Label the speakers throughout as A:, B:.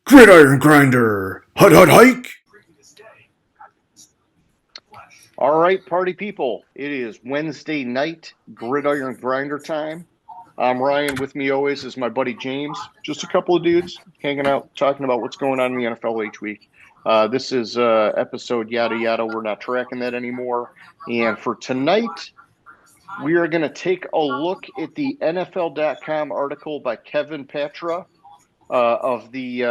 A: Gridiron Grinder! Hut hut hike!
B: All right, party people. It is Wednesday night, Gridiron Grinder time. I'm Ryan. With me always is my buddy James. Just a couple of dudes hanging out, talking about what's going on in the NFL each week. This is episode yada yada. We're not tracking that anymore. And for tonight, we are going to take a look at the NFL.com article by Kevin Patra of the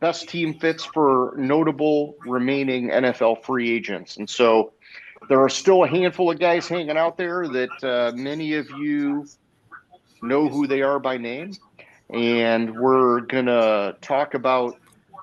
B: best team fits for notable remaining NFL free agents. And so there are still a handful of guys hanging out there that many of you know who they are by name. And we're going to talk about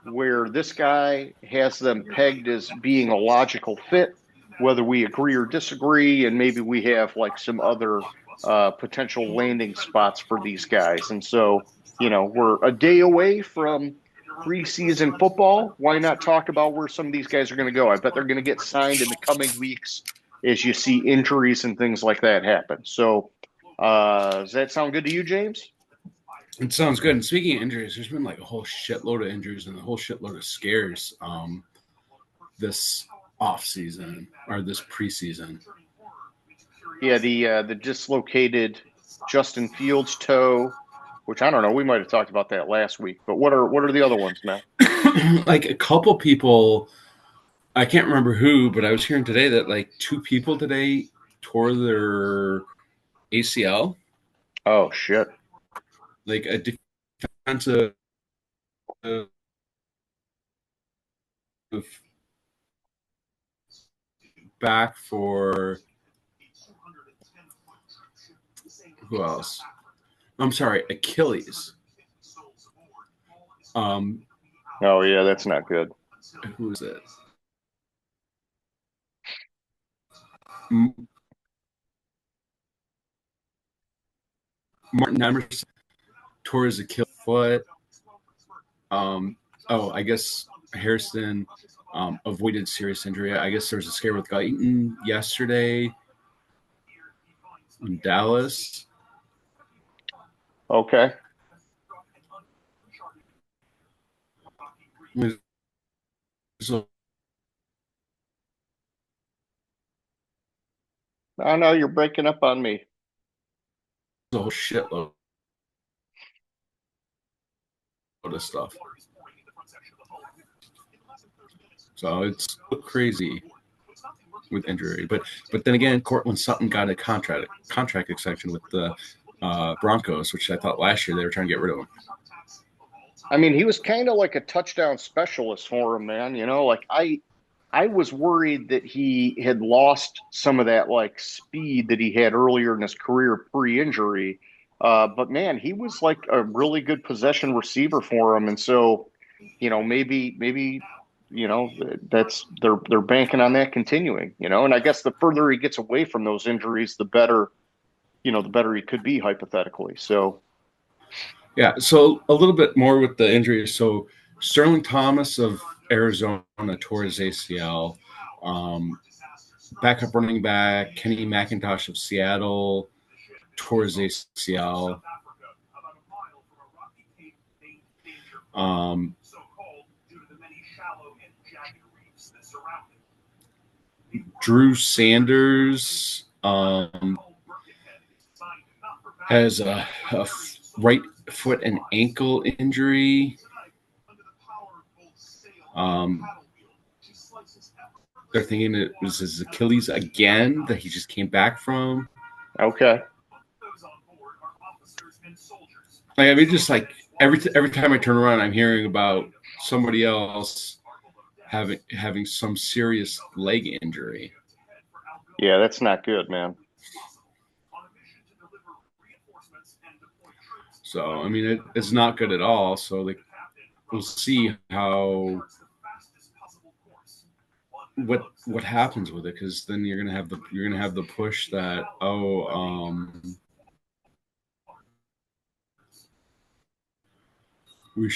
B: where this guy has them pegged as being a logical fit, whether we agree or disagree. And maybe we have like some other potential landing spots for these guys. And so, we're a day away from preseason football. Why not talk about where some of these guys are going to go? I bet they're going to get signed in the coming weeks as you see injuries and things like that happen. So, does that sound good to you, James?
C: It sounds good. And speaking of injuries, there's been like a whole shitload of injuries and a whole shitload of scares this off season or this preseason.
B: Yeah, the dislocated Justin Fields toe, which I don't know. We might have talked about that last week, but what are the other ones, man?
C: Like a couple people, I can't remember who, but I was hearing today that like two people today tore their ACL.
B: Oh shit!
C: Like a defensive back for who else? I'm sorry, Achilles.
B: Oh yeah, that's not good.
C: Who is it? Martin Emerson tore his Achilles foot. I guess Harrison avoided serious injury. I guess there was a scare with Guyton yesterday in Dallas.
B: Okay.
C: So,
B: I know you're breaking up on me.
C: a whole shitload of stuff. So it's crazy with injury, but then again, Cortland Sutton got a contract extension with the Broncos, which I thought last year they were trying to get rid of him.
B: I mean, he was kind of like a touchdown specialist for him, man. Like I was worried that he had lost some of that like speed that he had earlier in his career pre-injury. But man, he was like a really good possession receiver for him, and so maybe that's they're banking on that continuing. And I guess the further he gets away from those injuries, the better he could be hypothetically. So.
C: Yeah, so a little bit more with the injuries. So Sterling Thomas of Arizona tore his ACL. Backup running back Kenny McIntosh of Seattle tore his ACL. Drew Sanders has a right foot and ankle injury. They're thinking it was his Achilles again that he just came back from.
B: Okay.
C: I mean, just like every time I turn around, I'm hearing about somebody else having some serious leg injury.
B: Yeah, that's not good, man.
C: So, I mean, it's not good at all. So, we'll see what happens with it, because then you're gonna have the push that we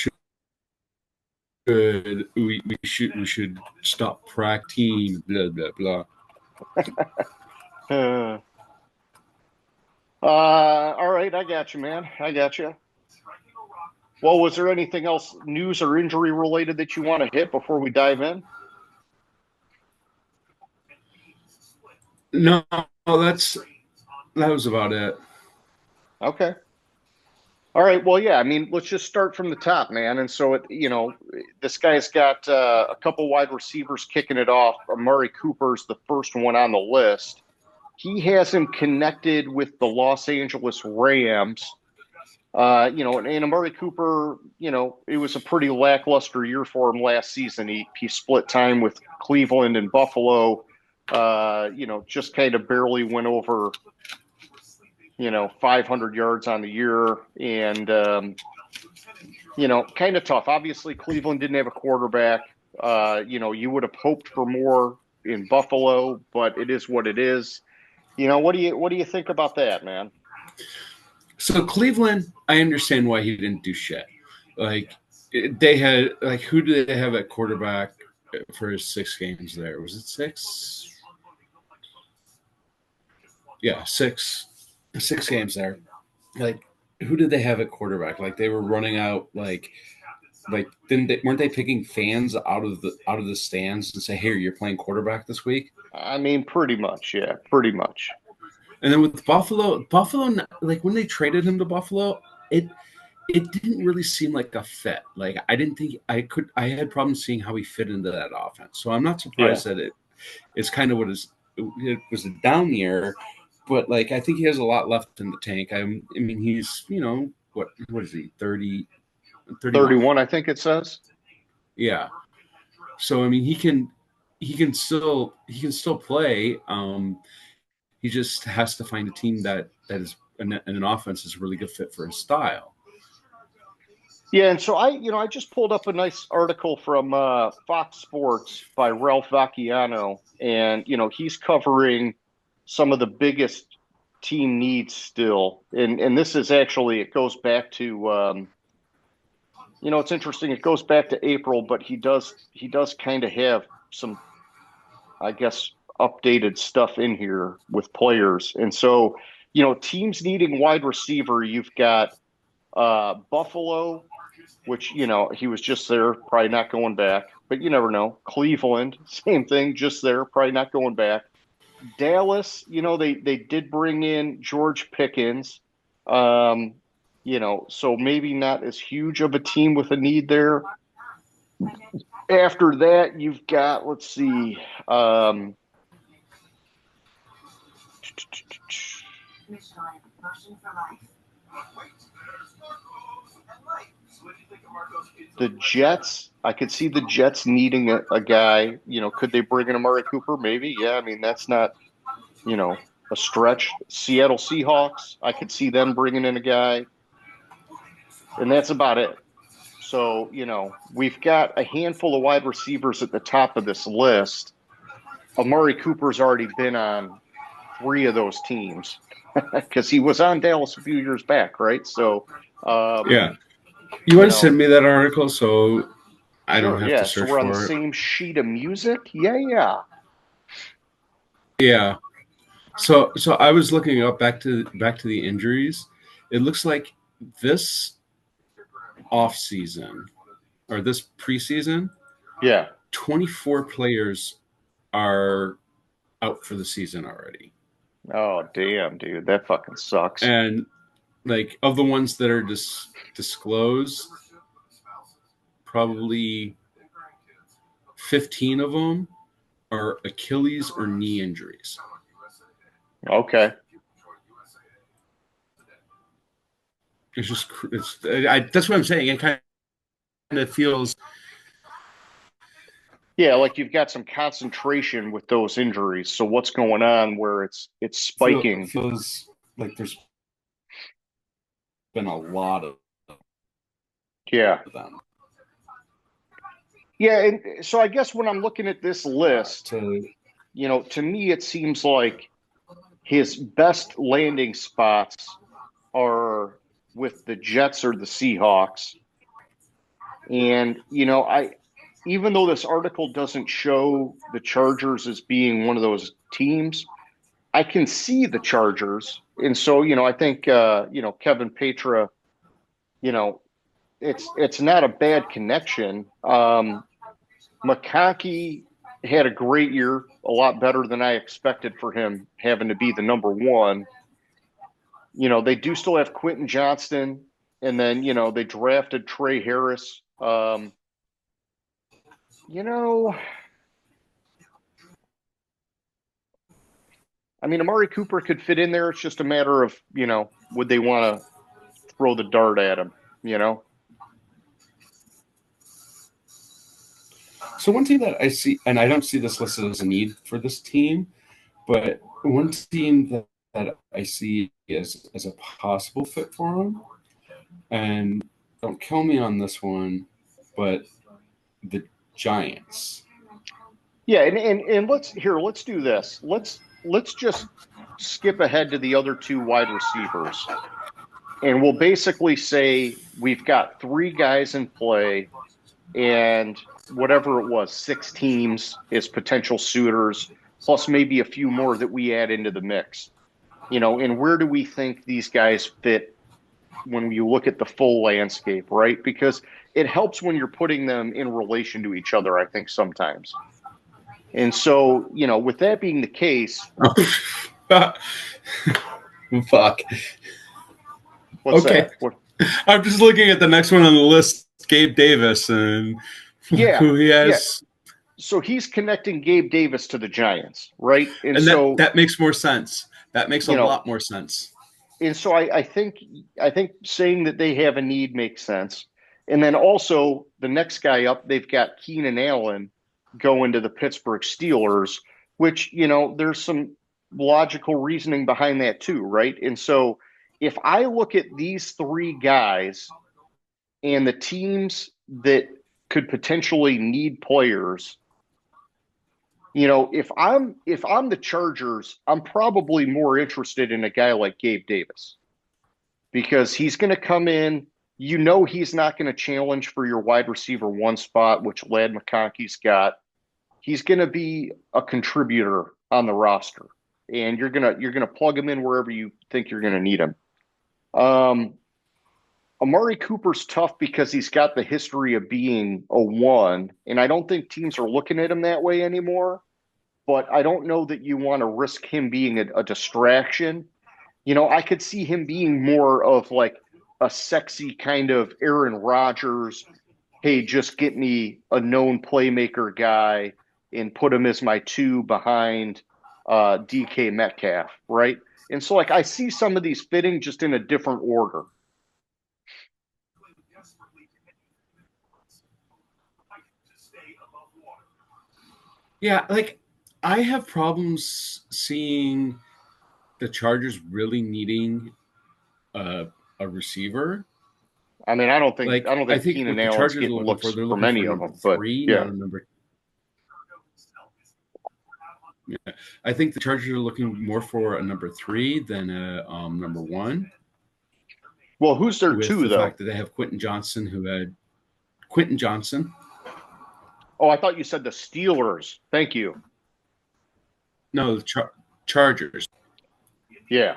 C: should stop practicing, blah blah blah.
B: All right, I got you, man. I got you. Well, was there anything else news or injury related that you want to hit before we dive in?
C: No, that was about it.
B: Okay. All right. Well, yeah. I mean, let's just start from the top, man. And so, this guy's got a couple wide receivers kicking it off. Amari Cooper's the first one on the list. He has him connected with the Los Angeles Rams. And Amari Cooper, it was a pretty lackluster year for him last season. He split time with Cleveland and Buffalo. Just kind of barely went over 500 yards on the year, and kind of tough. Obviously, Cleveland didn't have a quarterback. You would have hoped for more in Buffalo, but it is what it is. What do you think about that, man?
C: So Cleveland, I understand why he didn't do shit. Like they had, like, who did they have at quarterback for his 6 games there? Was it 6? Yeah, 6 games there. Like, who did they have at quarterback? Like, they were running out weren't they picking fans out of the stands and say, "Here, you're playing quarterback this week"?
B: I mean, pretty much, yeah, pretty much.
C: And then with Buffalo, like when they traded him to Buffalo, it didn't really seem like a fit. Like, I didn't think I had problems seeing how he fit into that offense. So I'm not surprised that it's kind of it was a down year, but like, I think he has a lot left in the tank. I mean, he's, what is he, 30,
B: 31, I think it says.
C: Yeah. So I mean, he can still play. He just has to find a team that is an offense is a really good fit for his style.
B: Yeah, and so I just pulled up a nice article from Fox Sports by Ralph Vacchiano, and he's covering some of the biggest team needs still, and this is actually, it goes back to it's interesting. It goes back to April, but he does kind of have some, I guess, updated stuff in here with players. And so, teams needing wide receiver, you've got Buffalo, which, he was just there, probably not going back, but you never know. Cleveland, same thing, just there, probably not going back. Dallas, they did bring in George Pickens. So maybe not as huge of a team with a need there. After that, you've got, let's see, the Jets. I could see the Jets needing a guy. Could they bring in Amari Cooper? Maybe. Yeah, I mean, that's not, a stretch. Seattle Seahawks, I could see them bringing in a guy. And that's about it. So, we've got a handful of wide receivers at the top of this list. Amari Cooper's already been on 3 of those teams because he was on Dallas a few years back, right? So,
C: yeah. You want to send me that article so I don't have to search for it?
B: So we're on the same sheet of music? Yeah.
C: Yeah. So I was looking up back to the injuries. It looks like this off season or this preseason, 24 players are out for the season already.
B: Oh, damn, dude, that fucking sucks.
C: And like, of the ones that are disclosed, probably 15 of them are Achilles or knee injuries.
B: Okay.
C: That's what I'm saying. It kind of feels,
B: like you've got some concentration with those injuries. So what's going on where it's spiking?
C: Feels like there's been a lot of them.
B: Yeah, and so I guess when I'm looking at this list, to me it seems like his best landing spots are with the Jets or the Seahawks. And, even though this article doesn't show the Chargers as being one of those teams, I can see the Chargers. And so, I think, Kevin Petra, it's not a bad connection. McConkey had a great year, a lot better than I expected for him having to be the number one. They do still have Quentin Johnston, and then, they drafted Trey Harris. You know, I mean, Amari Cooper could fit in there. It's just a matter of, would they want to throw the dart at him?
C: So one team that I see, and I don't see this listed as a need for this team, but one team that I see as a possible fit for him, and don't kill me on this one, but the Giants.
B: Yeah, and let's do this. Let's just skip ahead to the other two wide receivers. And we'll basically say we've got three guys in play, and whatever it was, 6 teams as potential suitors, plus maybe a few more that we add into the mix. And where do we think these guys fit when you look at the full landscape, right? Because it helps when you're putting them in relation to each other, I think, sometimes. And so, with that being the case,
C: Fuck.
B: what's
C: Okay.
B: that? What?
C: I'm just looking at the next one on the list, Gabe Davis, and who he has.
B: Yeah. So he's connecting Gabe Davis to the Giants, right?
C: And
B: so
C: that makes more sense. That makes a lot more sense.
B: And so I think saying that they have a need makes sense. And then also the next guy up, they've got Keenan Allen going to the Pittsburgh Steelers, which, there's some logical reasoning behind that too, right? And so if I look at these 3 guys and the teams that could potentially need players, if I'm the Chargers, I'm probably more interested in a guy like Gabe Davis, because he's going to come in. He's not going to challenge for your wide receiver 1 spot, which Ladd McConkey's got. He's going to be a contributor on the roster, and you're gonna plug him in wherever you think you're going to need him. Amari Cooper's tough because he's got the history of being a 1, and I don't think teams are looking at him that way anymore. But I don't know that you want to risk him being a distraction. I could see him being more of like a sexy kind of Aaron Rodgers. Hey, just get me a known playmaker guy and put him as my 2 behind DK Metcalf, right? And so, I see some of these fitting just in a different order.
C: Yeah, I have problems seeing the Chargers really needing a receiver.
B: I mean, I don't think Keenan Allen's getting looks from any of them, but yeah.
C: Yeah, I think the Chargers are looking more for a number 3 than a number 1.
B: Well, who's their 2
C: the
B: though?
C: Fact that they have Quentin Johnson, Quentin Johnson.
B: Oh, I thought you said the Steelers. Thank you.
C: No, the Chargers.
B: Yeah.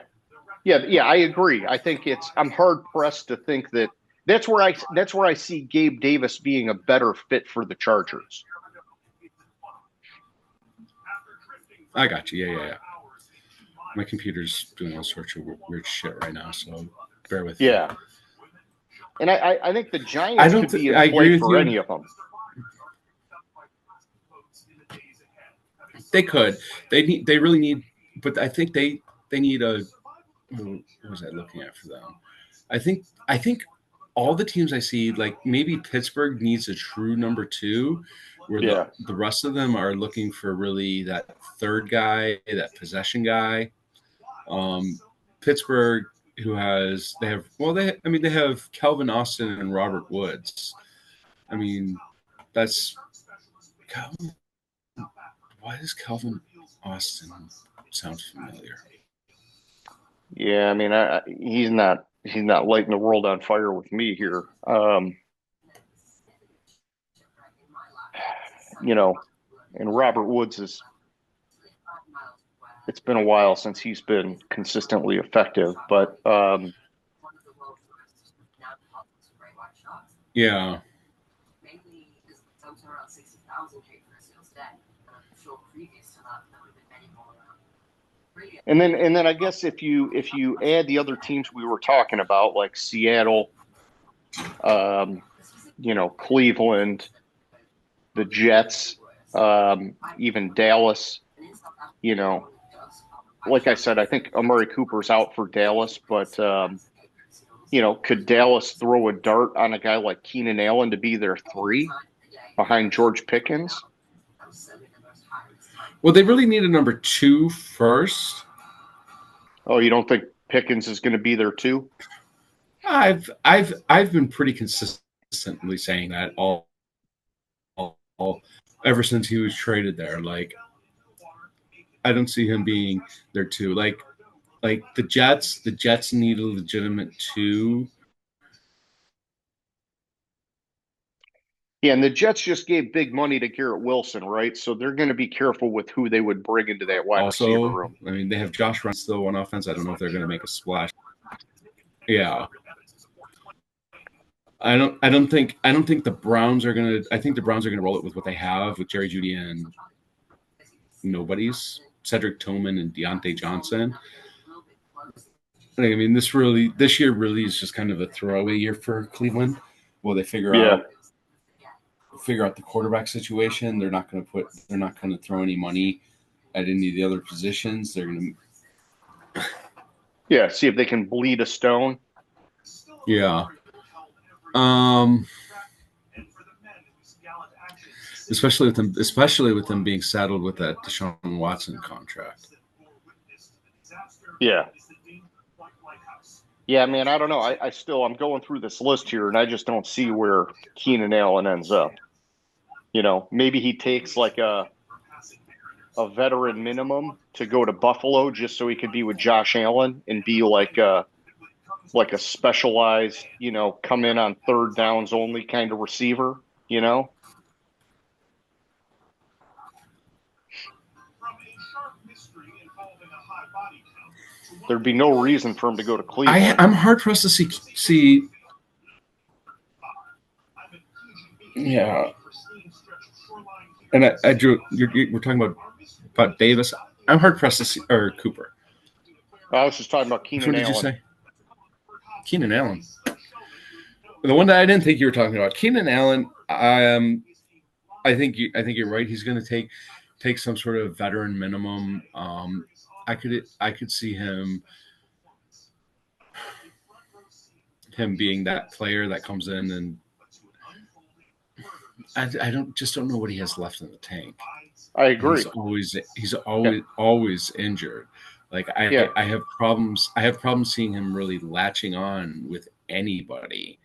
B: I agree. I think I'm hard pressed to think that's where I see Gabe Davis being a better fit for the Chargers.
C: I got you. Yeah. My computer's doing all sorts of weird shit right now, so bear with me.
B: Yeah. And I think the Giants could be in play for any of them.
C: They could. They really need, but I think they need a. What was I looking at for them? I think all the teams I see, like maybe Pittsburgh needs a true number 2, where the rest of them are looking for really that 3rd guy, that possession guy. Pittsburgh, they have Calvin Austin and Robert Woods. I mean, that's Calvin. Why does Calvin Austin sound familiar?
B: Yeah, I mean, he's not lighting the world on fire with me here. And Robert Woods it's been a while since he's been consistently effective, but
C: Yeah.
B: And then I guess if you add the other teams we were talking about, like Seattle, um, Cleveland, the Jets, even Dallas, you know, like I said, I think Amari Cooper's out for Dallas, but could Dallas throw a dart on a guy like Keenan Allen to be their three behind George Pickens?
C: Well, they really need a number 2 first.
B: Oh, you don't think Pickens is going to be there too?
C: I've been pretty consistently saying that all ever since he was traded there. Like, I don't see him being there too. Like the Jets need a legitimate 2.
B: Yeah, and the Jets just gave big money to Garrett Wilson, right? So they're going to be careful with who they would bring into that wide receiver
C: Also,
B: room.
C: I mean, they have Josh Ryan still on offense. I don't know if they're going to make a splash. Yeah, I don't think the Browns are going to. I think the Browns are going to roll it with what they have with Jerry Jeudy and nobody's Cedric Tillman and Deontay Johnson. I mean, this year really is just kind of a throwaway year for Cleveland. Will they figure
B: Yeah.
C: out the quarterback situation? They're not going to throw any money at any of the other positions. They're going
B: Yeah, see if they can bleed a stone.
C: to, yeah. Especially with them being saddled with that Deshaun Watson contract.
B: Yeah. Yeah, man, I don't know. I'm going through this list here and I just don't see where Keenan Allen ends up. Maybe he takes like a veteran minimum to go to Buffalo just so he could be with Josh Allen and be like a specialized, come in on third downs only kind of receiver, you know? There'd be no reason for him to go to Cleveland.
C: I'm hard pressed to see. Yeah, and I drew. We're talking about Davis. I'm hard pressed to see or Cooper.
B: I was just talking about
C: Which
B: Keenan
C: one did you
B: Allen.
C: say? Keenan Allen. The one that I didn't think you were talking about, Keenan Allen. I think you're right. He's going to take some sort of veteran minimum. I could see him being that player that comes in, and I don't know what he has left in the tank.
B: I agree.
C: He's always injured. Like I have problems. I have problems seeing him really latching on with anybody.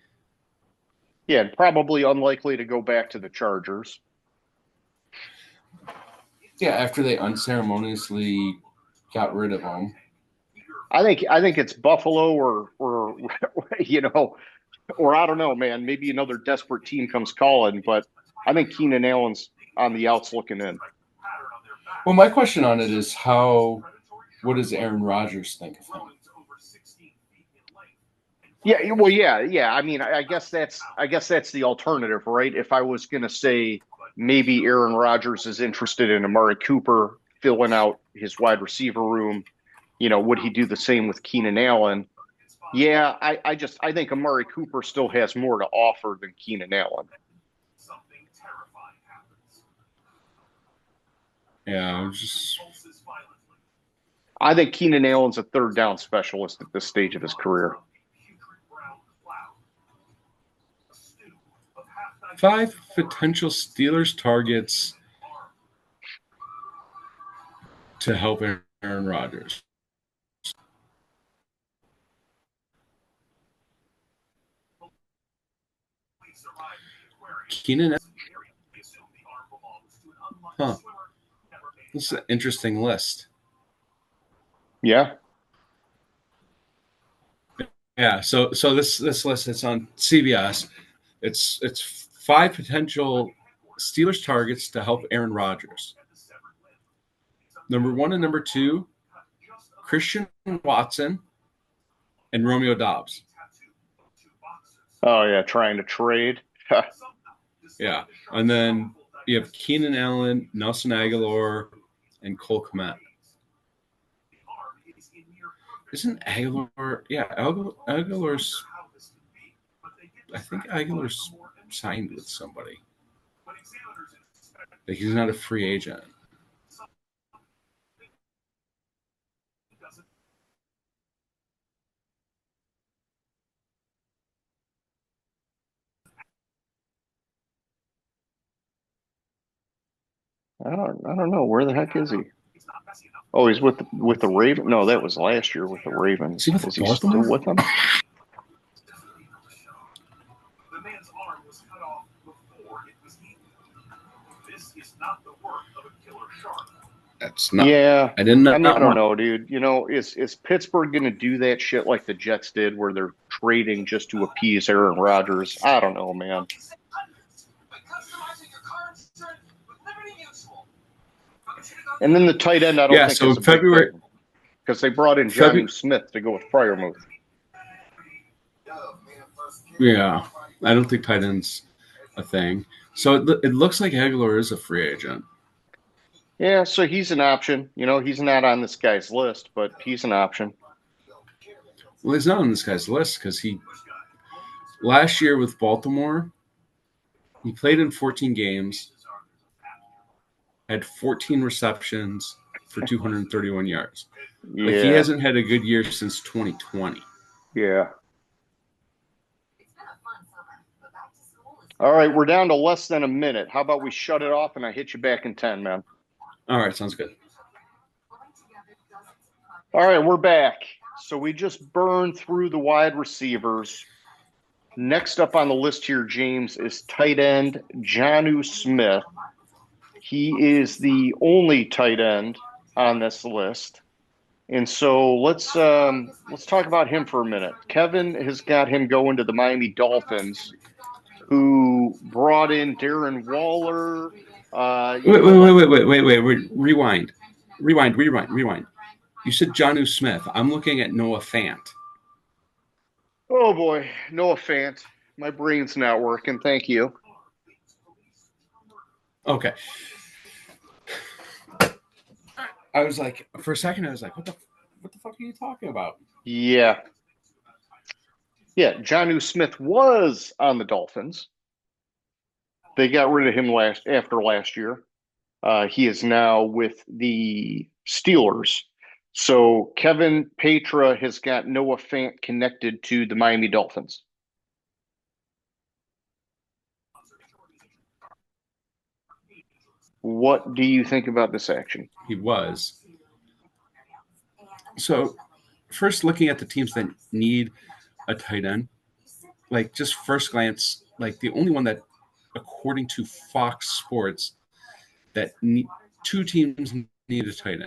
B: Yeah, and probably unlikely to go back to the Chargers.
C: Yeah, after they unceremoniously got rid of him.
B: I think it's Buffalo or or I don't know, man. Maybe another desperate team comes calling, but I think Keenan Allen's on the outs looking in.
C: Well, my question on it is what does Aaron Rodgers think of him?
B: Yeah, well, yeah. I mean, I guess that's the alternative, right? If I was going to say maybe Aaron Rodgers is interested in Amari Cooper filling out his wide receiver room, would he do the same with Keenan Allen? Yeah, I think Amari Cooper still has more to offer than Keenan Allen.
C: Yeah,
B: I think Keenan Allen's a third down specialist at this stage of his career.
C: 5 potential Steelers targets to help Aaron Rodgers. Keenan. Huh. This is an interesting list.
B: Yeah.
C: Yeah. So this list, it's on CBS. It's 5 potential Steelers targets to help Aaron Rodgers. Number 1 and number 2, Christian Watson and Romeo Doubs.
B: Oh yeah, trying to trade.
C: Yeah, and then you have Keenan Allen, Nelson Aguilar, and Cole Kmet. Isn't Aguilar? Yeah, Aguilar's. I think Aguilar's signed with somebody. Like he's not a free agent.
B: I don't know. Where the heck is he? Oh, he's with the Raven. No, that was last year with the
C: Is
B: Ravens.
C: he with
B: Is he still
C: Baltimore?
B: with them?
C: That's not.
B: Yeah.
C: I did
B: I mean, I
C: not
B: don't
C: want.
B: know, dude. Is Pittsburgh going to do that shit like the Jets did, where they're trading just to appease Aaron Rodgers? I don't know, man. And then the tight end, I don't
C: Yeah.
B: think
C: So
B: is
C: in
B: a big
C: February,
B: thing because they brought in
C: February.
B: Jonnu Smith to go with Fryermuth.
C: Yeah, I don't think tight ends a thing. So it looks like Aguilar is a free agent.
B: Yeah, so he's an option. He's not on this guy's list, but he's an option.
C: Well, he's not on this guy's list because he last year with Baltimore, he played in 14 games, had 14 receptions for 231 yards. Like he
B: Yeah,
C: hasn't had a good year since 2020.
B: yeah. All right, we're down to less than a minute. How about we shut it off and I hit you back in 10, man?
C: All right, sounds good.
B: All right, we're back. So we just burned through the wide receivers. Next up on the list here, James, is tight end Jonnu Smith. He is the only tight end on this list. And so let's talk about him for a minute. Kevin has got him going to the Miami Dolphins, who brought in Darren Waller.
C: Wait,
B: What
C: wait,
B: like
C: wait, wait, wait, wait, wait. Rewind. You said Jonnu Smith. I'm looking at Noah Fant.
B: oh boy, Noah Fant. My brain's not working. Thank you.
C: Okay. I was like, for a second, I was like, what the fuck are you talking about?
B: Yeah, yeah. Jonnu Smith was on the Dolphins. They got rid of him after last year. He is now with the Steelers. So Kevin Petra has got Noah Fant connected to the Miami Dolphins. What do you think about this action?
C: He was. So, first looking at the teams that need a tight end, like just first glance, like the only one that, according to Fox Sports, that two teams need a tight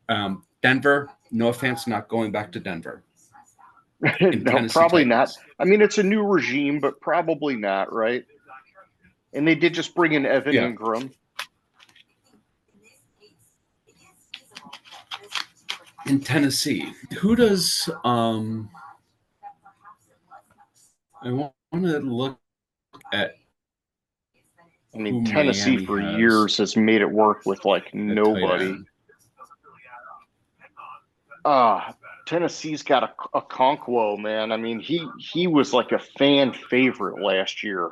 C: end. Denver, no offense, not going back to Denver. And
B: No,
C: Tennessee
B: probably not.
C: Titans.
B: I mean, it's a new regime, but probably not, right? And they did just bring in Evan
C: Yeah.
B: Ingram.
C: In Tennessee, who does I want to look at
B: I mean,
C: who
B: Tennessee
C: Miami
B: for
C: has
B: years has made it work with like
C: at tight
B: nobody.
C: end.
B: Tennessee's got a Conquo, man. I mean, he was like a fan favorite last year.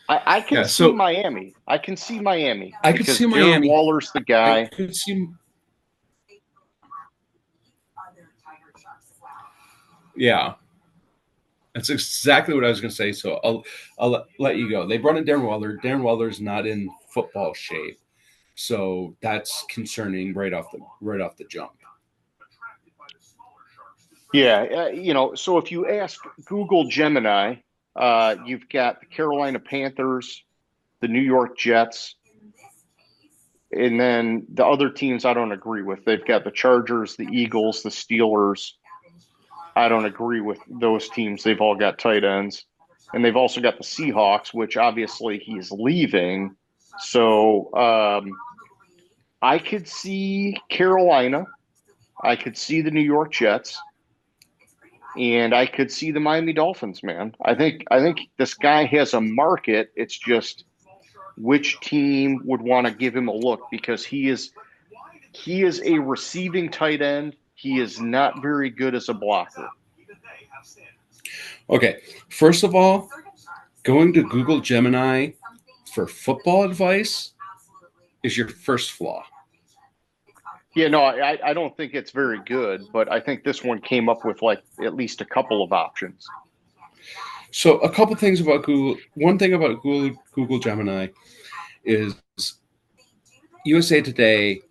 B: I can
C: Yeah,
B: see
C: so
B: Miami. I can see Miami
C: I could
B: because
C: see
B: Darren
C: Miami.
B: Waller's the
C: I
B: guy.
C: could see. Yeah, that's exactly what I was going to say. So I'll let you go. They brought in Darren Waller. Darren Waller's not in football shape, so that's concerning right off the jump.
B: Yeah, so if you ask Google Gemini, you've got the Carolina Panthers, the New York Jets, and then the other teams I don't agree with. They've got the Chargers, the Eagles, the Steelers. I don't agree with those teams. They've all got tight ends. And they've also got the Seahawks, which obviously he's leaving. So I could see Carolina. I could see the New York Jets. And I could see the Miami Dolphins, man. I think this guy has a market. It's just which team would want to give him a look because he is a receiving tight end. He is not very good as a blocker.
C: Okay, first of all, going to Google Gemini for football advice is your first flaw.
B: Yeah, no, I don't think it's very good, but I think this one came up with like at least a couple of options.
C: So a couple things about Google. One thing about Google Gemini is USA Today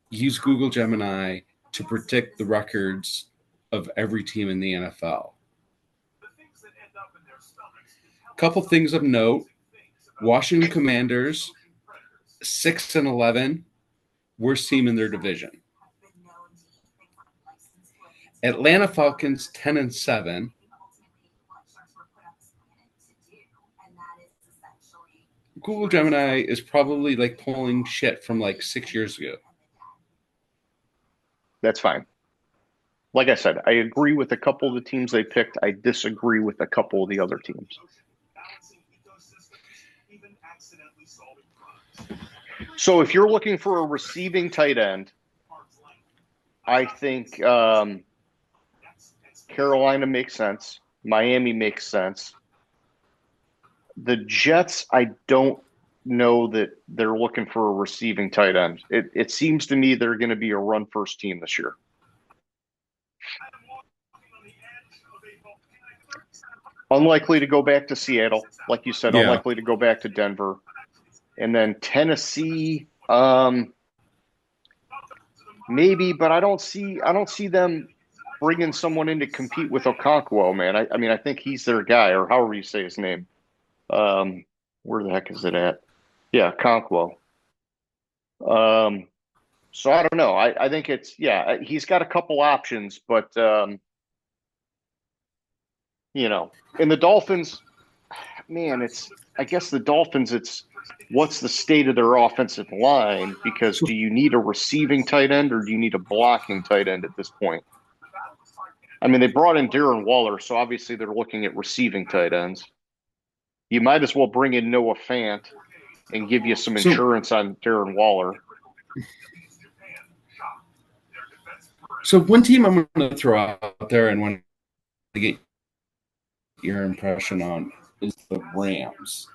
C: use Google Gemini to predict the records of every team in the NFL. Couple things of note: Washington Commanders 6-11, worst team in their division. Atlanta Falcons 10-7. Google Gemini is probably like pulling shit from like 6 years ago.
B: That's fine. Like I said, I agree with a couple of the teams they picked. I disagree with a couple of the other teams. So if you're looking for a receiving tight end, I think Carolina makes sense. Miami makes sense. The Jets, I don't know that they're looking for a receiving tight end. It seems to me they're going to be a run first team this year. Unlikely to go back to Seattle, like you said.
C: Yeah.
B: Unlikely to go back to Denver, and then Tennessee, maybe, but I don't see them bringing someone in to compete with Okonkwo, man. I mean, I think he's their guy, or however you say his name. Where the heck is it at? Yeah, Okonkwo. So I don't know. I think he's got a couple options, but and the Dolphins, man, I guess the Dolphins, it's what's the state of their offensive line? Because do you need a receiving tight end or do you need a blocking tight end at this point? I mean, they brought in Darren Waller, so obviously they're looking at receiving tight ends. You might as well bring in Noah Fant and give you some insurance on Darren Waller.
C: So one team I'm going to throw out there and want to get your impression on is the Rams.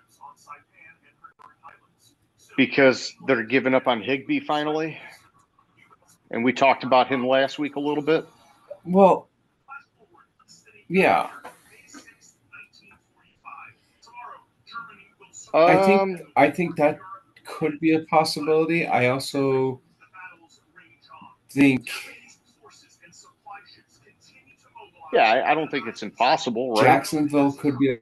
B: Because they're giving up on Higbee finally. And we talked about him last week a little bit.
C: Well, yeah. I think that could be a possibility. I also think
B: I don't think it's impossible, right?
C: Jacksonville could be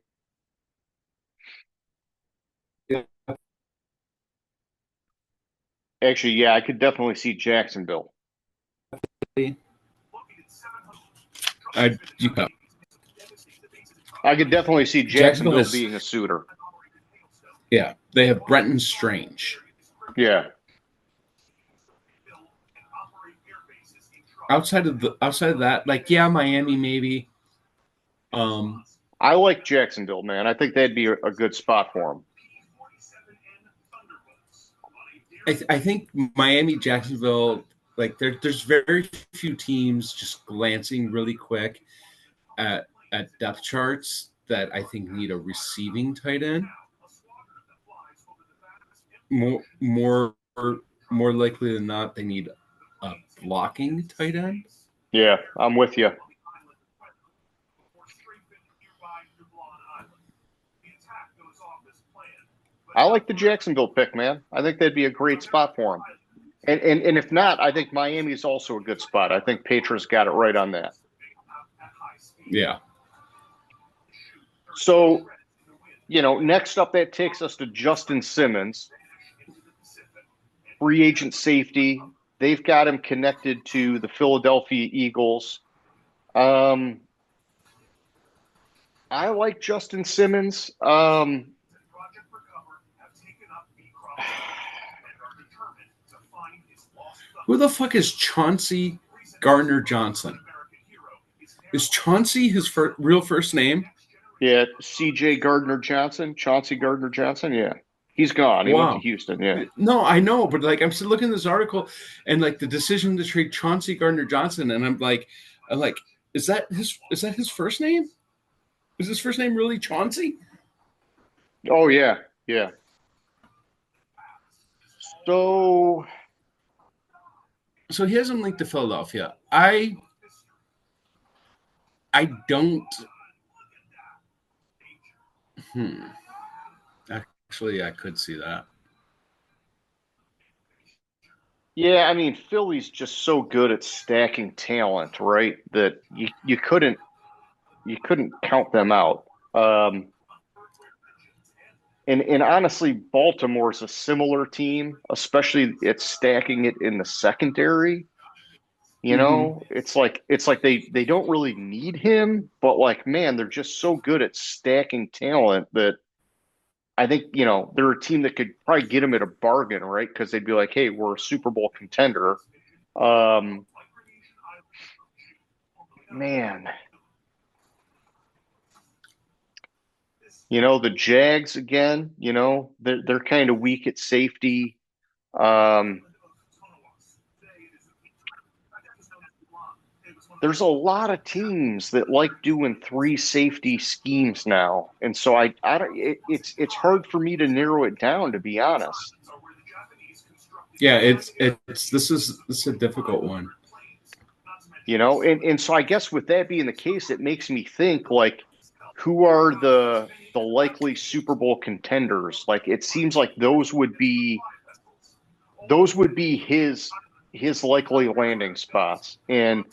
B: Actually, I could definitely see Jacksonville.
C: I
B: could definitely see Jacksonville being a suitor.
C: Yeah, they have Brenton Strange.
B: Yeah.
C: Outside of that, like Miami maybe.
B: I like Jacksonville, man. I think that'd be a good spot for them.
C: I think Miami, Jacksonville, like there's very few teams just glancing really quick at depth charts that I think need a receiving tight end. More likely than not, they need a blocking tight end.
B: Yeah, I'm with you. I like the Jacksonville pick, man. I think that'd be a great spot for him. And if not, I think Miami is also a good spot. I think Patriots got it right on that.
C: Yeah.
B: So, next up, that takes us to Justin Simmons, free agent safety. They've got him connected to the Philadelphia Eagles. I like Justin Simmons.
C: Who the fuck is Chauncey Gardner Johnson? Is Chauncey his real first name?
B: Yeah, C.J. Gardner Johnson, Chauncey Gardner Johnson. Yeah, he's gone. He went to
C: Wow.
B: Houston. Yeah.
C: No, I know, but like I'm still looking at this article and like the decision to trade Chauncey Gardner Johnson, and I'm like, is that his first name? Is his first name really Chauncey?
B: Oh yeah, yeah. So
C: he hasn't linked to Philadelphia. I don't. Actually, I could see that.
B: yeah, I mean, Philly's just so good at stacking talent, right? That you couldn't count them out. And honestly, Baltimore's a similar team, especially it's stacking it in the secondary. You know, it's like they don't really need him, but like man, they're just so good at stacking talent that I think, they're a team that could probably get him at a bargain, right? Because they'd be like, hey, we're a Super Bowl contender. Um, man, the Jags again, they're kind of weak at safety. Um, there's a lot of teams that like doing three safety schemes now, and so I don't. It's hard for me to narrow it down, to be honest.
C: Yeah, this is a difficult one.
B: And so I guess with that being the case, it makes me think like, who are the likely Super Bowl contenders? Like it seems like those would be his likely landing spots. And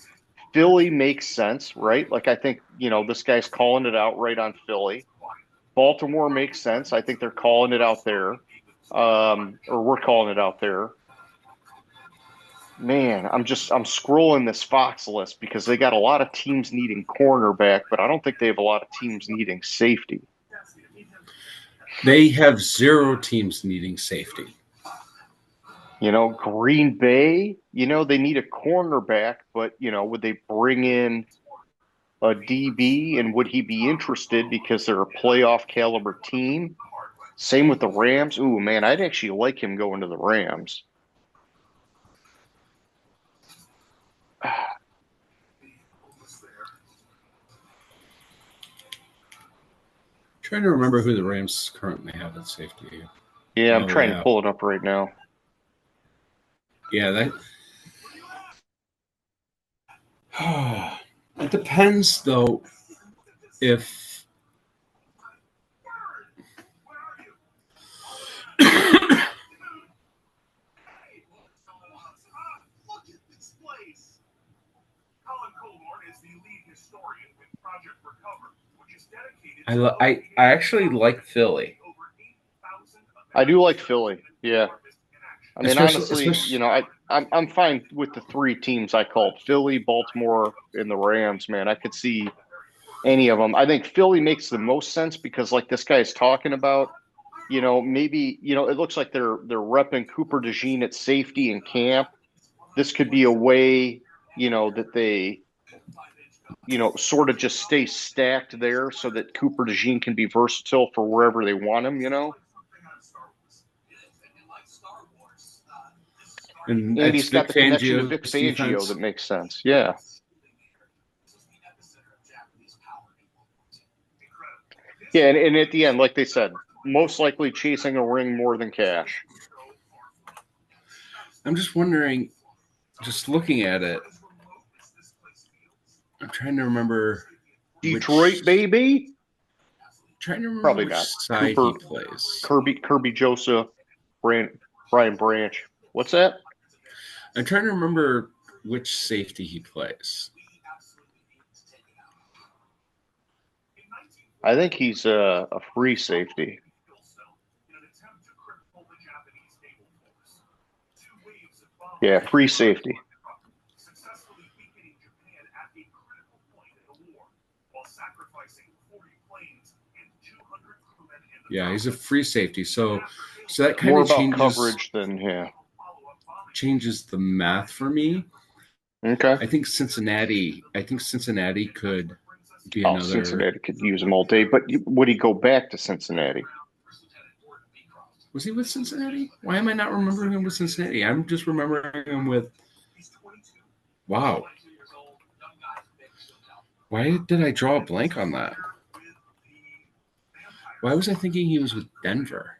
B: Philly makes sense, right? Like I think, this guy's calling it out right on Philly. Baltimore makes sense. I think they're calling it out there. Or we're calling it out there. Man, I'm scrolling this Fox list because they got a lot of teams needing cornerback, but I don't think they have a lot of teams needing safety.
C: They have 0 teams needing safety.
B: Green Bay, they need a cornerback, but, would they bring in a DB and would he be interested because they're a playoff caliber team? Same with the Rams. Ooh, man, I'd actually like him going to the Rams.
C: Trying to remember who the Rams currently have at safety.
B: Yeah, I'm trying to pull it up right now.
C: Yeah, it depends though if I actually like Philly.
B: I do like Philly. Yeah. I mean, honestly, I'm fine with the 3 teams I called: Philly, Baltimore, and the Rams. Man, I could see any of them. I think Philly makes the most sense because, like this guy is talking about, maybe it looks like they're repping Cooper DeJean at safety in camp. This could be a way, that they, sort of just stay stacked there so that Cooper DeJean can be versatile for wherever they want him. And he's got the connection to Vic Fangio that makes sense. Yeah. Yeah, and at the end, like they said, most likely chasing a ring more than cash.
C: I'm just wondering, just looking at it, I'm trying to remember.
B: Detroit, baby.
C: Trying to remember
B: Probably
C: which
B: not.
C: side
B: Cooper,
C: he plays.
B: Kirby Joseph, Brian Branch. What's that?
C: I'm trying to remember which safety he plays.
B: I think he's a free safety. Yeah, free safety.
C: Yeah, he's a free safety. So that kind
B: More
C: of
B: about coverage than
C: changes the math for me.
B: Okay.
C: I think Cincinnati could be
B: Oh,
C: another.
B: Cincinnati could use him all day, but would he go back to Cincinnati?
C: Was he with Cincinnati? Why am I not remembering him with Cincinnati? I'm just remembering him with. Wow. Why did I draw a blank on that? Why was I thinking he was with Denver?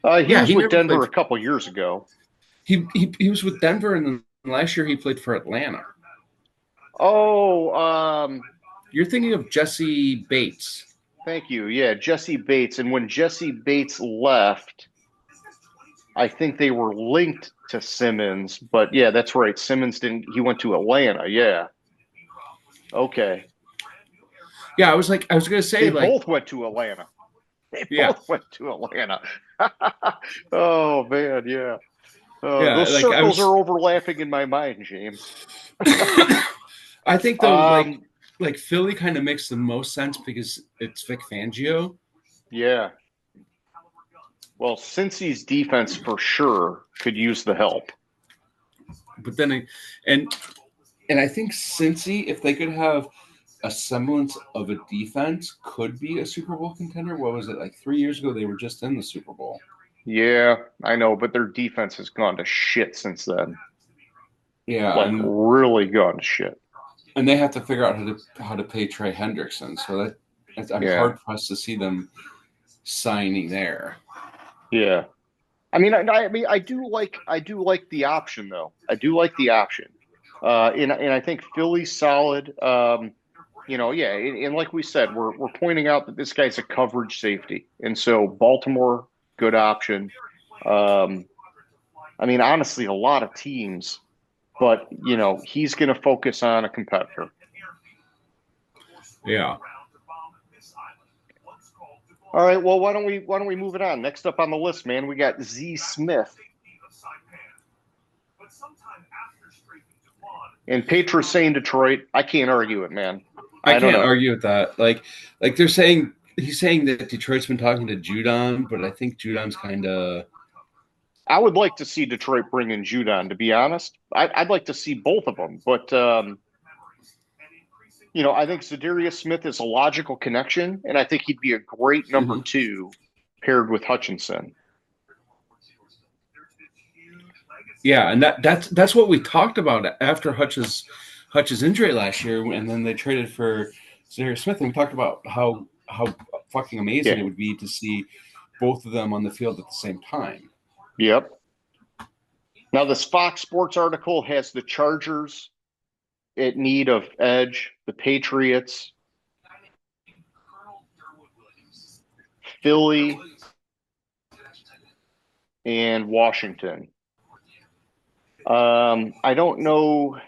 B: He was with
C: never
B: Denver
C: played.
B: a couple years ago.
C: He was with Denver, and then last year he played for Atlanta.
B: Oh,
C: You're thinking of Jesse Bates.
B: thank you. Yeah, Jesse Bates. And when Jesse Bates left, I think they were linked to Simmons. But yeah, that's right. Simmons didn't. He went to Atlanta. Yeah. Okay.
C: Yeah, I was going to say
B: They
C: like
B: both went to Atlanta. They
C: Yeah.
B: both went to Atlanta. Oh man, yeah.
C: Yeah,
B: Those
C: like, I
B: circles
C: was-
B: are overlapping in my mind, James.
C: I think though
B: Um,
C: like Philly kind of makes the most sense because it's Vic Fangio.
B: Yeah. Well, Cincy's defense for sure could use the help.
C: But then and I think Cincy, if they could have a semblance of a defense, could be a Super Bowl contender. What was it, like 3 years ago? They were just in the Super Bowl.
B: Yeah, I know, but their defense has gone to shit since then.
C: Yeah,
B: Like really gone to shit.
C: and they have to figure out how to pay Trey Hendrickson. So I'm hard pressed to see them signing there.
B: Yeah. I mean, I do like the option though. I do like the option. And I think Philly's solid. Yeah, and like we said, we're pointing out that this guy's a coverage safety, and so Baltimore, good option. I mean, honestly, a lot of teams, but he's going to focus on a competitor.
C: Yeah.
B: All right. Well, why don't we move it on? Next up on the list, man, we got Z Smith. And Petra's saying Detroit. I can't argue it, man.
C: I can't argue with that. Like they're saying, he's saying that Detroit's been talking to Judon, but I think Judon's kind of.
B: I would like to see Detroit bring in Judon, to be honest. I'd like to see both of them, but I think Zadarius Smith is a logical connection, and I think he'd be a great number two paired with Hutchinson.
C: Yeah, and that's what we talked about after Hutch's injury last year, and then they traded for Zadarius Smith, and we talked about how fucking amazing it would be to see both of them on the field at the same time.
B: Yep. Now, this Fox Sports article has the Chargers at need of edge, the Patriots, Philly, and Washington. I don't know.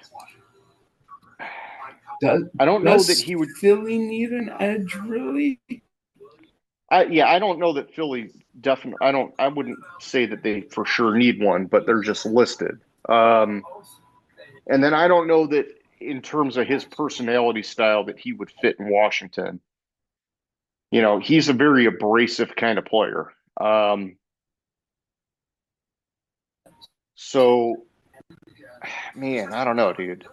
B: I don't know that he would.
C: Philly need an edge, really?
B: I don't know that Philly definitely. I wouldn't say that they for sure need one, but they're just listed. And then I don't know that in terms of his personality style that he would fit in Washington. He's a very abrasive kind of player. So, man, I don't know, dude.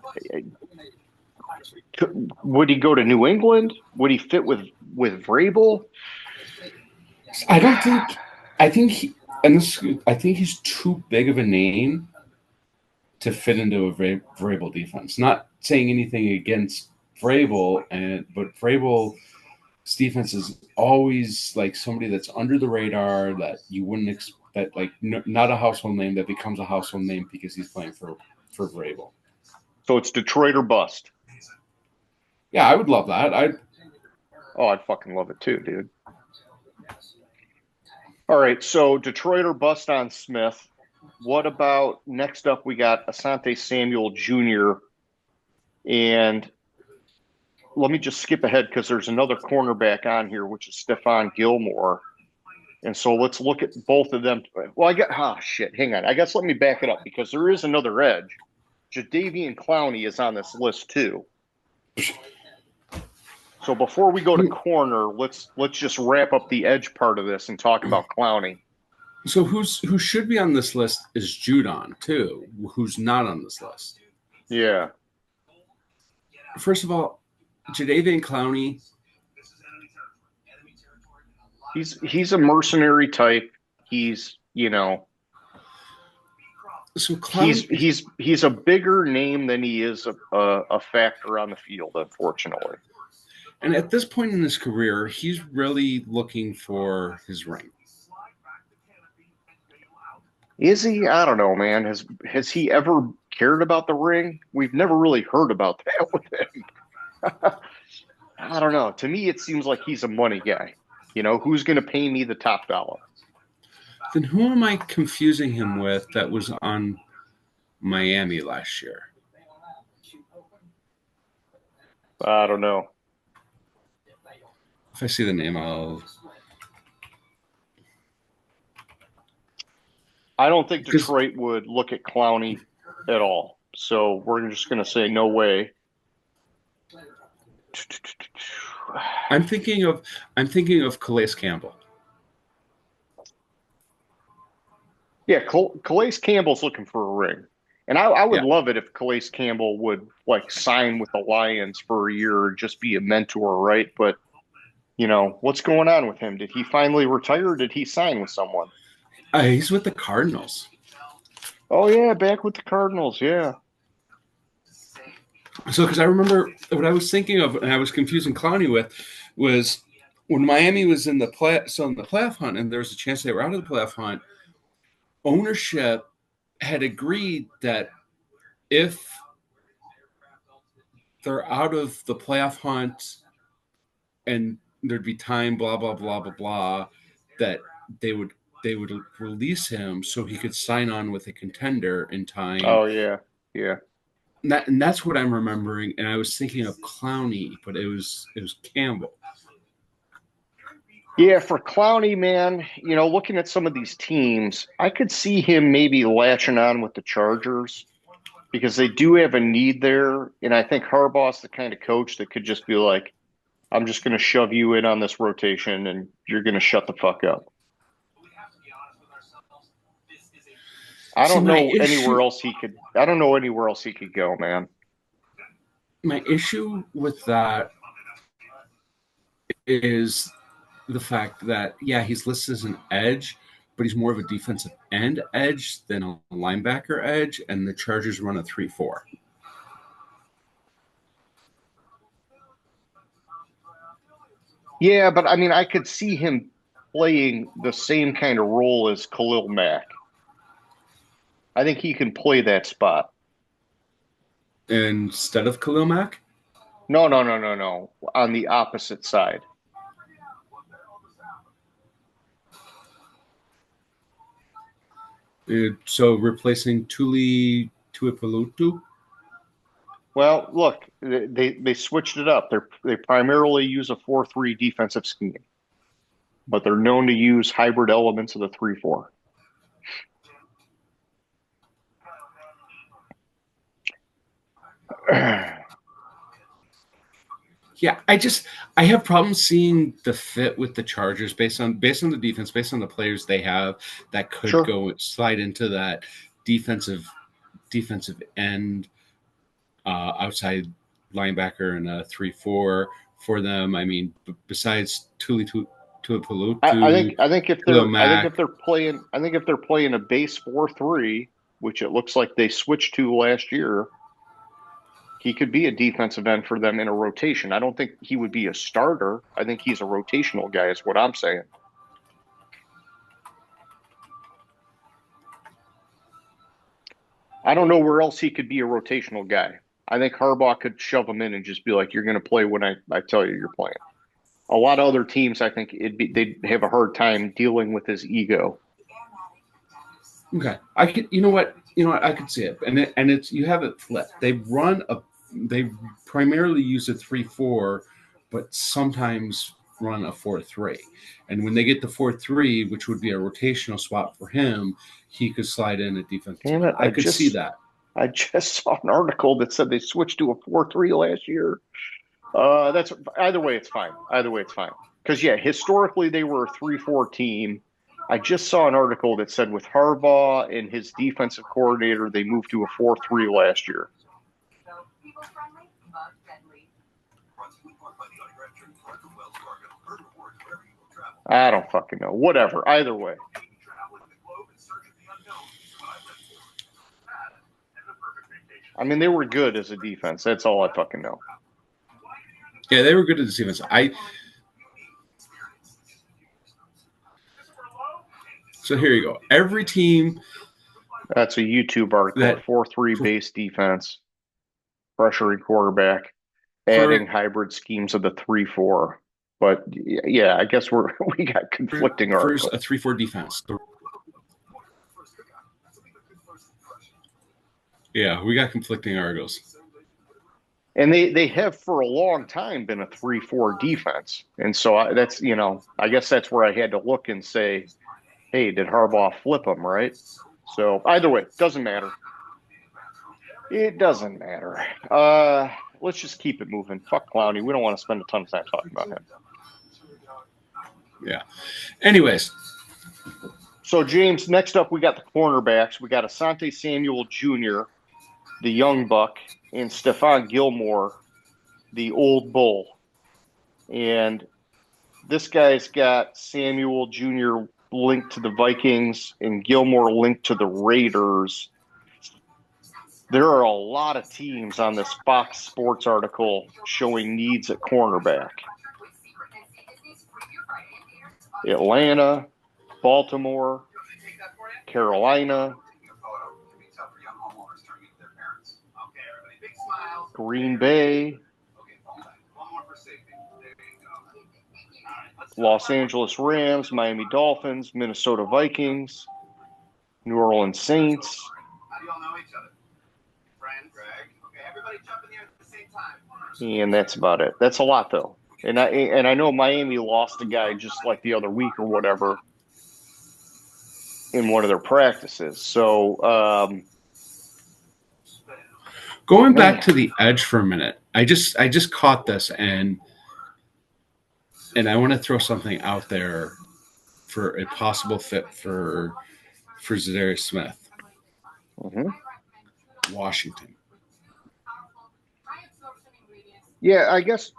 B: Would he go to New England? Would he fit with Vrabel?
C: I don't think. I think he's too big of a name to fit into a Vrabel defense. Not saying anything against Vrabel, but Vrabel's defense is always like somebody that's under the radar that you wouldn't expect, like not a household name that becomes a household name because he's playing for Vrabel.
B: So it's Detroit or bust.
C: Yeah, I would love that. I'd
B: fucking love it too, dude. All right, so Detroit or bust on Smith. What about next up? We got Asante Samuel Jr. And let me just skip ahead because there's another cornerback on here, which is Stephon Gilmore. And so let's look at both of them. Well, hang on. I guess let me back it up because there is another edge. Jadeveon Clowney is on this list too. So before we go to corner, let's just wrap up the edge part of this and talk about Clowney.
C: So who should be on this list is Judon too, who's not on this list.
B: Yeah.
C: First of all, Jadeveon Clowney.
B: He's a mercenary type. He's, you know,
C: so Clowney,
B: he's a bigger name than he is a factor on the field, unfortunately.
C: And at this point in his career, he's really looking for his ring.
B: Is he? I don't know, man. Has he ever cared about the ring? We've never really heard about that with him. I don't know. To me, it seems like he's a money guy. You know, who's going to pay me the top dollar?
C: Then who am I confusing him with that was on Miami last year?
B: I don't know.
C: If I see the name,
B: I don't think Detroit would look at Clowney at all. So we're just going to say no way.
C: I'm thinking of Calais Campbell.
B: Yeah, Calais Campbell's looking for a ring. And I would love it if Calais Campbell would like sign with the Lions for a year or just be a mentor, right? But you know, what's going on with him? Did he finally retire or did he sign with someone?
C: He's with the Cardinals.
B: Oh yeah, back with the Cardinals, yeah.
C: So, because I remember what I was thinking of, and I was confusing Clowney with, was when Miami was in the playoff hunt, and there was a chance they were out of the playoff hunt. Ownership had agreed that if they're out of the playoff hunt, and there'd be time, blah blah blah blah blah, that they would release him so he could sign on with a contender in time.
B: Oh yeah, yeah.
C: And that's what I'm remembering. And I was thinking of Clowney, but it was Campbell.
B: Yeah, for Clowney, man, you know, looking at some of these teams, I could see him maybe latching on with the Chargers because they do have a need there. And I think Harbaugh's the kind of coach that could just be like, I'm just going to shove you in on this rotation and you're going to shut the fuck up. I don't know anywhere else he could go, man.
C: My issue with that is the fact that, yeah, he's listed as an edge, but he's more of a defensive end edge than a linebacker edge, and the Chargers run a 3-4.
B: Yeah, but I mean, I could see him playing the same kind of role as Khalil Mack. I think he can play that spot.
C: Instead of Khalil Mack?
B: No. On the opposite side.
C: So replacing Tuli Tuipulotu?
B: Well, look, they switched it up. They primarily use a 4-3 defensive scheme, but they're known to use hybrid elements of the 3-4.
C: Yeah, I have problems seeing the fit with the Chargers based on the defense, based on the players they have that could go slide into that defensive end, outside linebacker and a 3-4 for them. I mean, besides Tuipulotu,
B: I think if they're playing a base 4-3, which it looks like they switched to last year, he could be a defensive end for them in a rotation. I don't think he would be a starter. I think he's a rotational guy, is what I'm saying. I don't know where else he could be a rotational guy. I think Harbaugh could shove him in and just be like, you're going to play when I tell you you're playing. A lot of other teams, I think they'd have a hard time dealing with his ego.
C: Okay. You know what, I could see it. And it's, you have it flipped. They primarily use a 3-4, but sometimes run a 4-3. And when they get the 4-3, which would be a rotational spot for him, he could slide in a defense.
B: Damn it,
C: I could see that.
B: I just saw an article that said they switched to a 4-3 last year. That's either way, it's fine. Because yeah, historically they were a 3-4 team. I just saw an article that said with Harbaugh and his defensive coordinator, they moved to a 4-3 last year. I don't fucking know. Whatever. Either way. I mean, they were good as a defense. That's all I fucking know.
C: Yeah, they were good at the defense. So here you go. Every team.
B: That's a YouTube article. 4-3 base defense, pressuring quarterback, adding hybrid schemes of the 3-4. But yeah, I guess we got conflicting articles.
C: First, a 3-4 defense. Yeah, we got conflicting articles.
B: And they have for a long time been a 3-4 defense. And so that's, I guess that's where I had to look and say, hey, did Harbaugh flip them, right? So either way, doesn't matter. It doesn't matter. Let's just keep it moving. Fuck Clowney. We don't want to spend a ton of time talking about him.
C: Yeah. Anyways.
B: So, James, next up, we got the cornerbacks. We got Asante Samuel Jr., the young buck, and Stephon Gilmore, the old bull. And this guy's got Samuel Jr. linked to the Vikings and Gilmore linked to the Raiders. There are a lot of teams on this Fox Sports article showing needs at cornerback. Atlanta, Baltimore, Carolina, Green Bay, Los Angeles Rams, Miami Dolphins, Minnesota Vikings, New Orleans Saints. And that's about it. That's a lot, though. And I know Miami lost a guy just like the other week or whatever in one of their practices. So
C: going back to the edge for a minute, I just caught this and I want to throw something out there for a possible fit for Zadarius Smith.
B: Mm-hmm.
C: Washington.
B: Yeah, I guess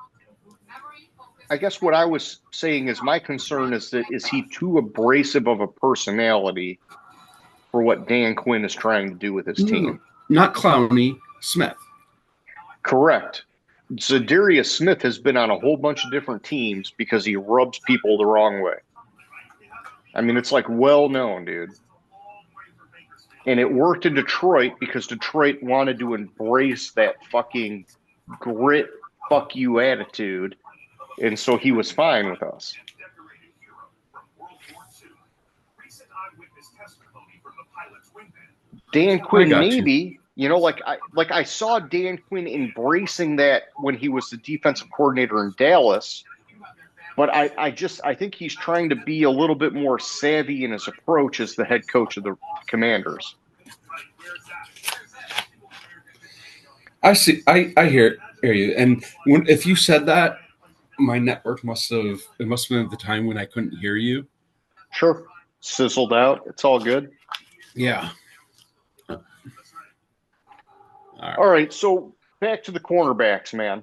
B: what I was saying is my concern is that is he too abrasive of a personality for what Dan Quinn is trying to do with his team?
C: Not Clowney, Smith.
B: Correct. Zadarius Smith has been on a whole bunch of different teams because he rubs people the wrong way. I mean, it's like well known, dude. And it worked in Detroit because Detroit wanted to embrace that fucking grit, fuck you attitude. And so he was fine with us. Dan Quinn, maybe, I saw Dan Quinn embracing that when he was the defensive coordinator in Dallas. But I think he's trying to be a little bit more savvy in his approach as the head coach of the Commanders.
C: I see. I hear you. And if you said that, my network must have been at the time when I couldn't hear you.
B: Sure. Sizzled out. It's all good.
C: Yeah.
B: All right. So back to the cornerbacks, man.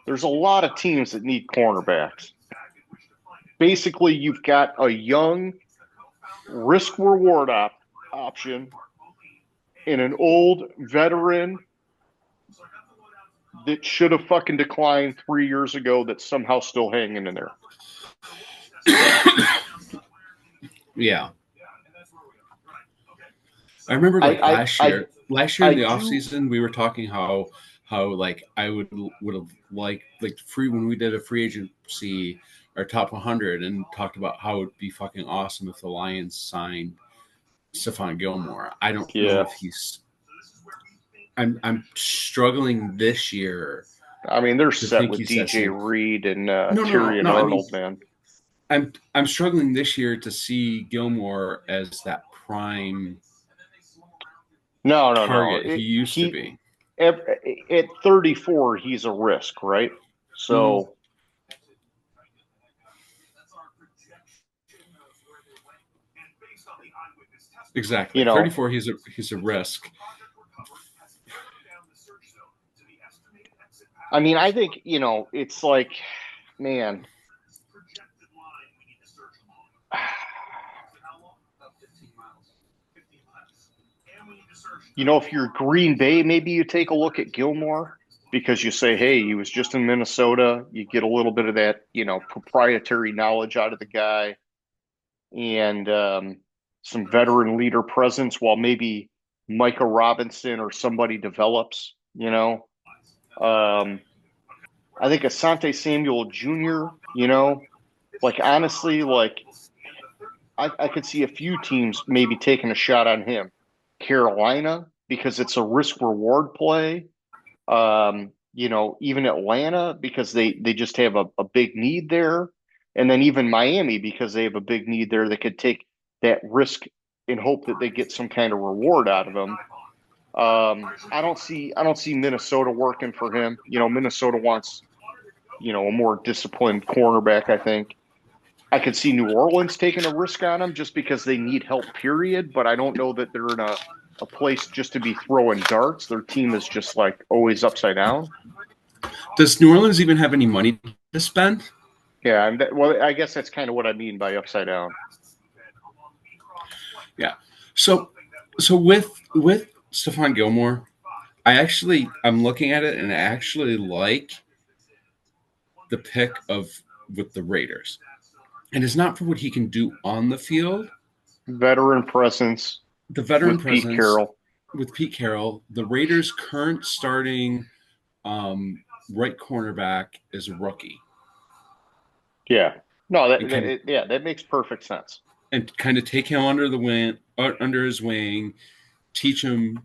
B: There's a lot of teams that need cornerbacks. Basically, you've got a young risk-reward option and an old veteran that should have fucking declined 3 years ago that's somehow still hanging in there.
C: Yeah. I remember last year in the offseason, we were talking how like I would have liked free when we did a free agency our top 100 and talked about how it would be fucking awesome if the Lions signed Stephon Gilmore. I don't know if he's. I'm struggling this year.
B: I mean, they're set with DJ Reed and Tyrion Arnold, man.
C: I'm struggling this year to see Gilmore as that prime. Target he used to be.
B: At 34, he's a risk, right? So
C: Exactly.
B: You know,
C: 34, he's a risk.
B: I mean, I think, it's like, man, if you're Green Bay, maybe you take a look at Gilmore because you say, hey, he was just in Minnesota. You get a little bit of that, proprietary knowledge out of the guy and some veteran leader presence while maybe Micah Robinson or somebody develops. I think Asante Samuel Jr., like honestly, like I could see a few teams maybe taking a shot on him. Carolina, because it's a risk reward play. Even Atlanta, because they just have a big need there. And then even Miami, because they have a big need there, they could take that risk and hope that they get some kind of reward out of him. I don't see Minnesota working for him. Minnesota wants, a more disciplined cornerback, I think. I could see New Orleans taking a risk on him just because they need help, period. But I don't know that they're in a place just to be throwing darts. Their team is just like always upside down.
C: Does New Orleans even have any money to spend?
B: Yeah, well, I guess that's kind of what I mean by upside down.
C: Yeah. So with Stephon Gilmore, I'm looking at it and I actually like the pick with the Raiders. And it's not for what he can do on the field.
B: Veteran presence.
C: The veteran
B: with
C: presence
B: Pete Carroll.
C: With Pete Carroll. The Raiders' current starting right cornerback is a rookie.
B: Yeah. No, that makes perfect sense.
C: And kind of take him under his wing, teach him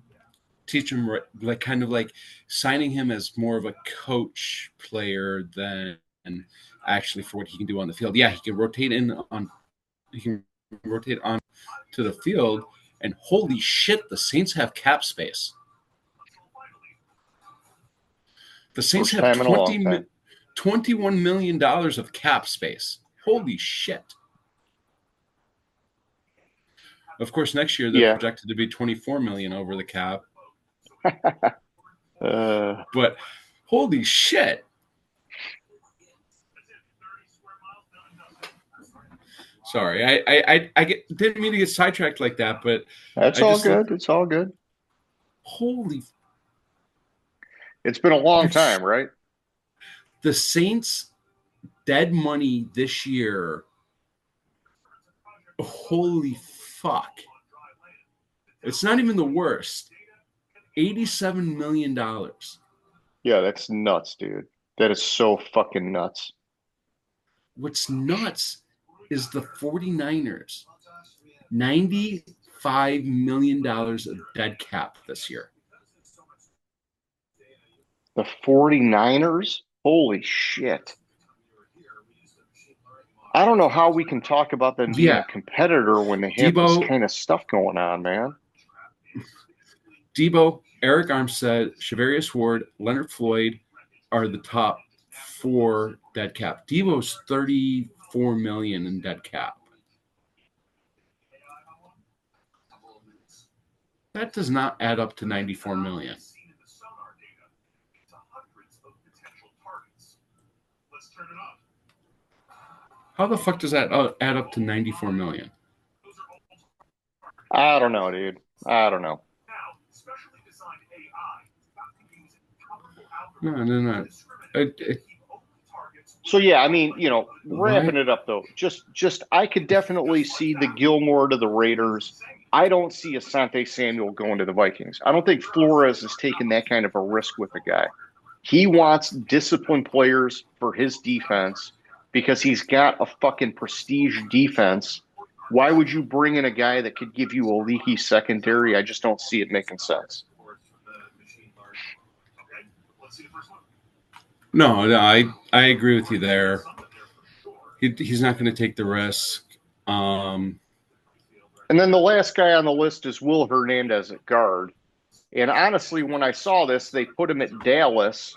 C: like kind of like signing him as more of a coach player than actually for what he can do on the field. Yeah, he can rotate on to the field, and holy shit, the Saints have cap space. The Saints have $21 million of cap space. Holy shit. Of course, next year they're projected to be $24 million over the cap. But holy shit. Sorry, I didn't mean to get sidetracked like that, but
B: that's all good. It's all good.
C: Holy.
B: It's been a long time, right?
C: The Saints' dead money this year. Holy fuck. It's not even the worst. $87 million.
B: Yeah, that's nuts, dude. That is so fucking nuts.
C: What's nuts is the 49ers. $95 million of dead cap this year.
B: The 49ers? Holy shit. I don't know how we can talk about them being a competitor when they have this kind of stuff going on, man.
C: Debo, Eric Armstead, Shavarius Ward, Leonard Floyd are the top 4 dead cap. Debo's $34 million in dead cap. That does not add up to $94 million. How the fuck does that add up to $94 million?
B: I don't know, dude. I don't know.
C: No.
B: So yeah, I mean, wrapping it up though, just I could definitely see the Gilmore to the Raiders. I don't see Asante Samuel going to the Vikings. I don't think Flores is taking that kind of a risk with the guy. He wants disciplined players for his defense because he's got a fucking prestige defense. Why would you bring in a guy that could give you a leaky secondary? I just don't see it making sense.
C: No, I agree with you there. He's not going to take the risk.
B: And then the last guy on the list is Will Hernandez at guard. And honestly, when I saw this, they put him at Dallas.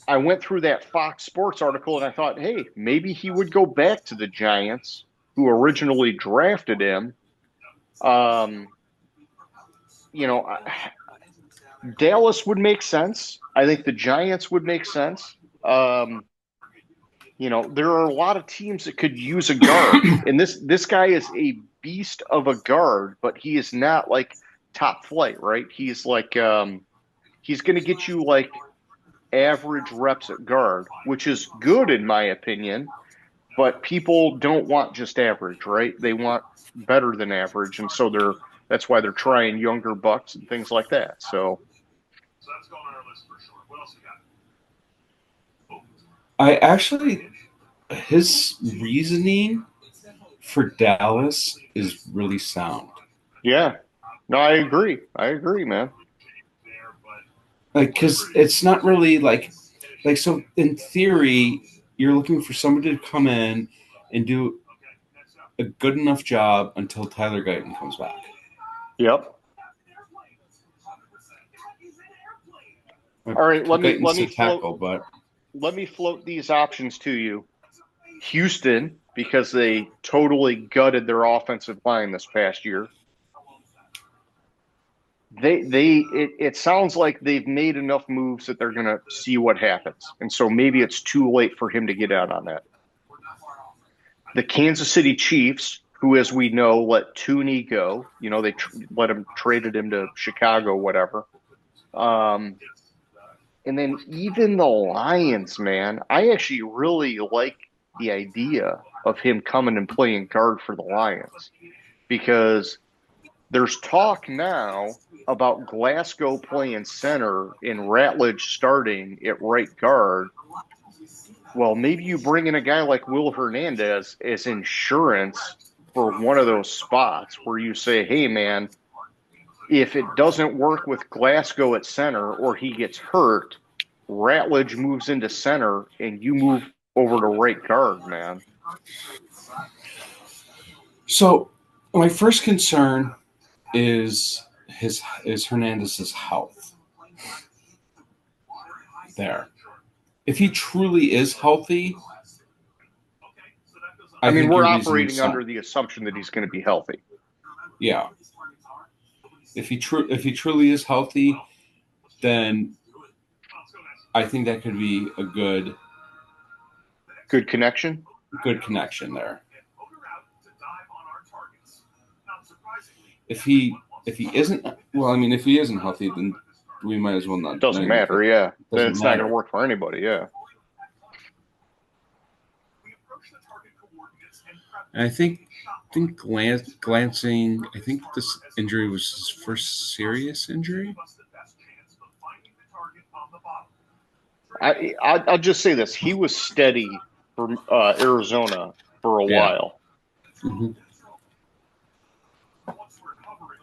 B: I went through that Fox Sports article and I thought, hey, maybe he would go back to the Giants, who originally drafted him. Um, Dallas would make sense. I think the Giants would make sense. There are a lot of teams that could use a guard, and this guy is a beast of a guard, but he is not like top flight, right? He's like he's going to get you like average reps at guard, which is good in my opinion. But people don't want just average, right? They want better than average, and so that's why they're trying younger bucks and things like that. So
D: that's going on our list for sure. What else we got?
C: I actually, his reasoning for Dallas is really sound.
B: yeah, no, I agree, man.
C: Like, because it's not really like so. In theory, you're looking for somebody to come in and do a good enough job until Tyler Guyton comes back.
B: Yep. All right, let me float these options to you. Houston, because they totally gutted their offensive line this past year. It sounds like they've made enough moves that they're going to see what happens. And so maybe it's too late for him to get out on that. The Kansas City Chiefs, who, as we know, let Tooney go. They traded him to Chicago, whatever. And then even the Lions, man, I actually really like the idea of him coming and playing guard for the Lions, because there's talk now about Glasgow playing center and Ratledge starting at right guard. Well, maybe you bring in a guy like Will Hernandez as insurance for one of those spots where you say, hey, man, if it doesn't work with Glasgow at center or he gets hurt, Ratledge moves into center and you move over to right guard, man.
C: So my first concern is Hernandez's health. There. If he truly is healthy,
B: I mean, we're operating under the assumption that he's going to be healthy.
C: Yeah. If he truly is healthy, then I think that could be a good
B: connection.
C: Good connection there. If he isn't, well, I mean, if he isn't healthy, then we might as well not.
B: It doesn't matter, yeah. Then it's not going to work for anybody, yeah.
C: And I think glancing, I think this injury was his first serious injury.
B: I'll just say this: he was steady for Arizona for a while.
C: Mm-hmm.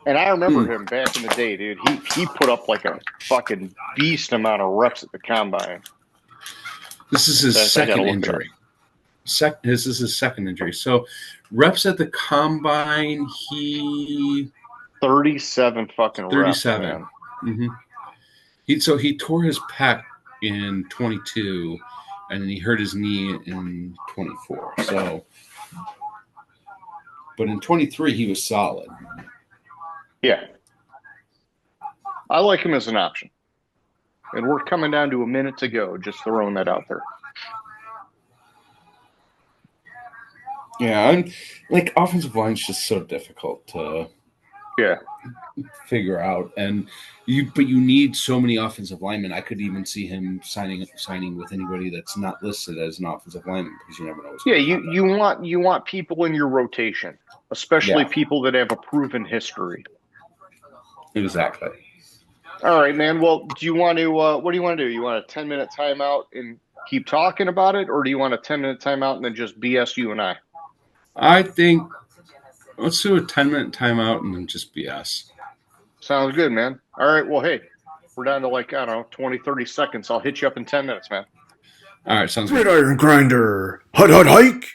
B: And I remember him back in the day, dude. He put up like a fucking beast amount of reps at the combine.
C: This is his second injury. This is his second injury. So reps at the combine, he
B: 37 fucking
C: 37.
B: Reps,
C: mm-hmm. He tore his pec in 22, and then he hurt his knee in 24. So, but in 23 he was solid.
B: Yeah. I like him as an option. And we're coming down to a minute to go, just throwing that out there.
C: Yeah, I'm like offensive line is just so difficult to figure out, but you need so many offensive linemen. I could even see him signing with anybody that's not listed as an offensive lineman, because you never know.
B: Yeah, you want people in your rotation, especially people that have a proven history.
C: Exactly.
B: All right, man. Well, do you want to? What do you want to do? You want a 10-minute timeout and keep talking about it, or do you want a 10-minute timeout and then just BS you and I?
C: I think let's do a 10-minute timeout and then just BS.
B: Sounds good, man. All right. Well, hey, we're down to like, I don't know, 20, 30 seconds. I'll hit you up in 10 minutes, man.
C: All right. Sounds good.
A: Gridiron Grinder. Hut, hut, hike.